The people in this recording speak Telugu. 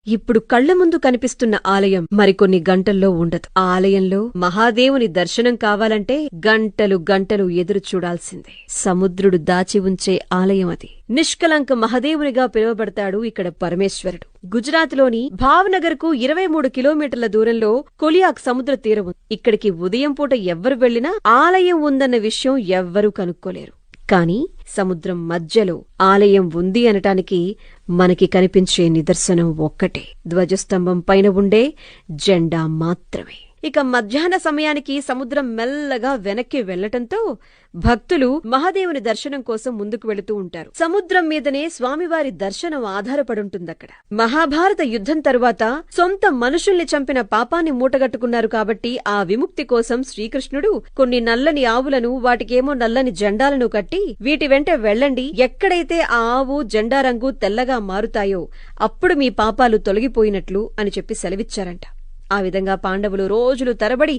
ఇప్పుడు కళ్ల ముందు కనిపిస్తున్న ఆలయం మరికొన్ని గంటల్లో ఉండదు. ఆ ఆలయంలో మహాదేవుని దర్శనం కావాలంటే గంటలు గంటలు ఎదురు చూడాల్సిందే. సముద్రుడు దాచి ఉంచే ఆలయం అది. నిష్కలంక మహాదేవునిగా పిలువబడతాడు ఇక్కడ పరమేశ్వరుడు. గుజరాత్లోని భావ్నగర్ కు 23 కిలోమీటర్ల దూరంలో కొలియాక్ సముద్ర తీరం ఉంది. ఇక్కడికి ఉదయం పూట ఎవ్వరు వెళ్లినా ఆలయం ఉందన్న విషయం ఎవ్వరూ కనుక్కోలేరు. కాని సముద్రం మధ్యలో ఆలయం ఉంది అనటానికి మనకి కనిపించే నిదర్శనం ఒక్కటే, ధ్వజస్తంభం పైన ఉండే జెండా మాత్రమే. ఇక మధ్యాహ్న సమయానికి సముద్రం మెల్లగా వెనక్కి వెళ్లటంతో భక్తులు మహాదేవుని దర్శనం కోసం ముందుకు వెళుతూ ఉంటారు. సముద్రం మీదనే స్వామివారి దర్శనం ఆధారపడుంటుందక్కడ. మహాభారత యుద్ధం తరువాత సొంత మనుషుల్ని చంపిన పాపాన్ని మూటగట్టుకున్నారు కాబట్టి ఆ విముక్తి కోసం శ్రీకృష్ణుడు కొన్ని నల్లని ఆవులను, వాటికేమో నల్లని జెండాలను కట్టి వీటి వెంట వెళ్ళండి, ఎక్కడైతే ఆ ఆవు జెండా రంగు తెల్లగా మారుతాయో అప్పుడు మీ పాపాలు తొలగిపోయినట్లు అని చెప్పి సెలవిచ్చారంట. ఆ విధంగా పాండవులు రోజులు తరబడి